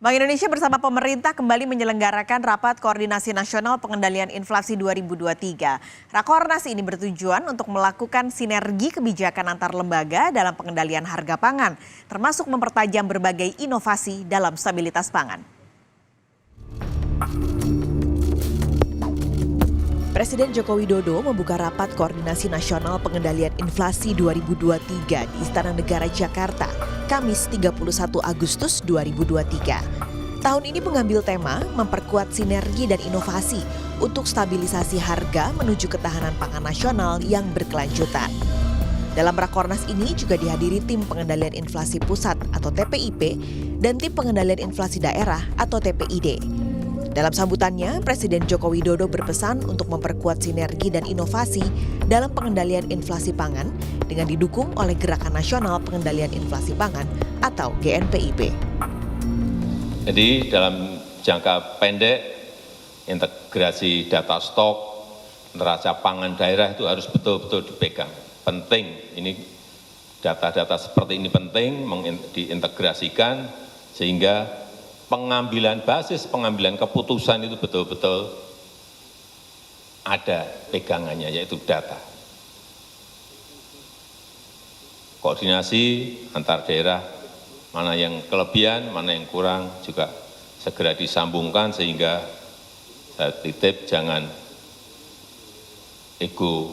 Bank Indonesia bersama pemerintah kembali menyelenggarakan Rapat Koordinasi Nasional Pengendalian Inflasi 2023. Rakornas ini bertujuan untuk melakukan sinergi kebijakan antar lembaga dalam pengendalian harga pangan, termasuk mempertajam berbagai inovasi dalam stabilitas pangan. Presiden Joko Widodo membuka Rapat Koordinasi Nasional Pengendalian Inflasi 2023 di Istana Negara Jakarta, Kamis 31 Agustus 2023. Tahun ini mengambil tema memperkuat sinergi dan inovasi untuk stabilisasi harga menuju ketahanan pangan nasional yang berkelanjutan. Dalam Rakornas ini juga dihadiri Tim Pengendalian Inflasi Pusat atau TPIP dan Tim Pengendalian Inflasi Daerah atau TPID. Dalam sambutannya, Presiden Joko Widodo berpesan untuk memperkuat sinergi dan inovasi dalam pengendalian inflasi pangan dengan didukung oleh Gerakan Nasional Pengendalian Inflasi Pangan atau GNPIP. Jadi dalam jangka pendek, integrasi data stok, neraca pangan daerah itu harus betul-betul dipegang. Penting, ini data-data seperti ini penting diintegrasikan sehingga basis pengambilan keputusan itu betul-betul ada pegangannya, yaitu data. Koordinasi antar daerah, mana yang kelebihan, mana yang kurang juga segera disambungkan sehingga saya titip jangan ego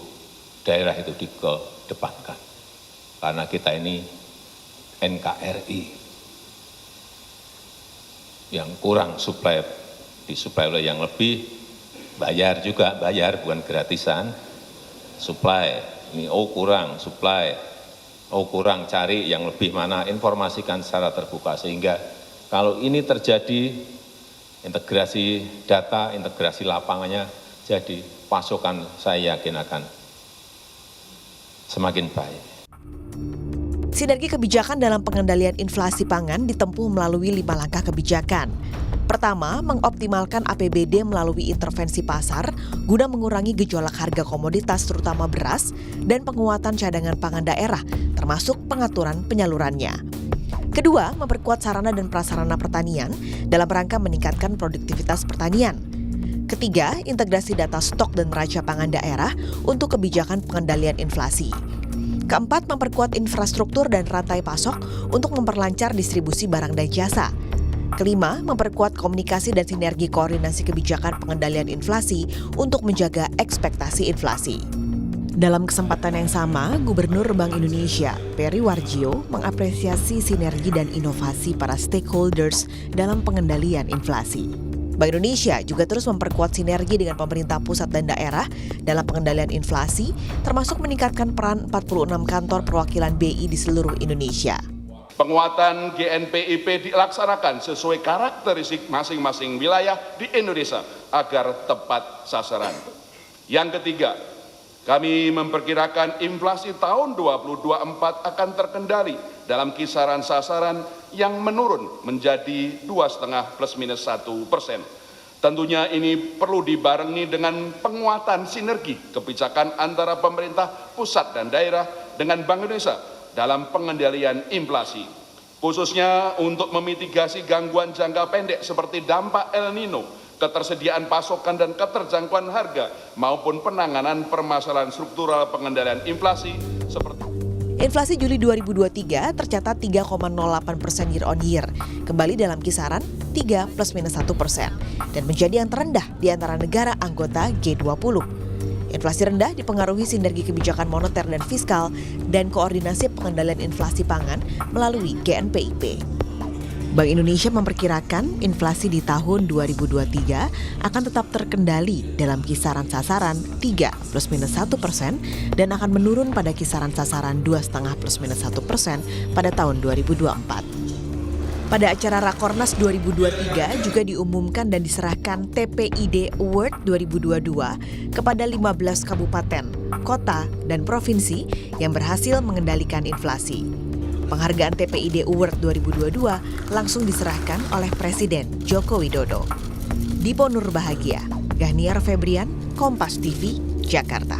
daerah itu dikedepankan. Karena kita ini NKRI. Yang kurang disuplai oleh yang lebih, bayar juga, bayar bukan gratisan, suplai, ini kurang, suplai, kurang, cari yang lebih mana, informasikan secara terbuka sehingga kalau ini terjadi integrasi data, integrasi lapangannya jadi pasokan saya yakin akan semakin baik. Sinergi kebijakan dalam pengendalian inflasi pangan ditempuh melalui 5 langkah kebijakan. Pertama, mengoptimalkan APBD melalui intervensi pasar guna mengurangi gejolak harga komoditas terutama beras dan penguatan cadangan pangan daerah, termasuk pengaturan penyalurannya. Kedua, memperkuat sarana dan prasarana pertanian dalam rangka meningkatkan produktivitas pertanian. Ketiga, integrasi data stok dan neraca pangan daerah untuk kebijakan pengendalian inflasi. Keempat, memperkuat infrastruktur dan rantai pasok untuk memperlancar distribusi barang dan jasa. Kelima, memperkuat komunikasi dan sinergi koordinasi kebijakan pengendalian inflasi untuk menjaga ekspektasi inflasi. Dalam kesempatan yang sama, Gubernur Bank Indonesia, Peri Warjio, mengapresiasi sinergi dan inovasi para stakeholders dalam pengendalian inflasi. Bank Indonesia juga terus memperkuat sinergi dengan pemerintah pusat dan daerah dalam pengendalian inflasi, termasuk meningkatkan peran 46 kantor perwakilan BI di seluruh Indonesia. Penguatan GNPIP dilaksanakan sesuai karakteristik masing-masing wilayah di Indonesia agar tepat sasaran. Yang ketiga, kami memperkirakan inflasi tahun 2024 akan terkendali dalam kisaran sasaran yang menurun menjadi 2,5 +-1%. Tentunya ini perlu dibarengi dengan penguatan sinergi kebijakan antara pemerintah pusat dan daerah dengan Bank Indonesia dalam pengendalian inflasi, khususnya untuk memitigasi gangguan jangka pendek seperti dampak El Nino, ketersediaan pasokan dan keterjangkauan harga, maupun penanganan permasalahan struktural pengendalian inflasi seperti Inflasi Juli 2023 tercatat 3,08% year on year, kembali dalam kisaran 3 +-1% dan menjadi yang terendah di antara negara anggota G20. Inflasi rendah dipengaruhi sinergi kebijakan moneter dan fiskal dan koordinasi pengendalian inflasi pangan melalui GNPIP. Bank Indonesia memperkirakan inflasi di tahun 2023 akan tetap terkendali dalam kisaran sasaran 3 +-1% dan akan menurun pada kisaran sasaran 2,5 +-1% pada tahun 2024. Pada acara Rakornas 2023 juga diumumkan dan diserahkan TPID Award 2022 kepada 15 kabupaten, kota, dan provinsi yang berhasil mengendalikan inflasi. Penghargaan TPID Award 2022 langsung diserahkan oleh Presiden Joko Widodo. Dipo Nurbahagia, Gahniar Febrian, Kompas TV, Jakarta.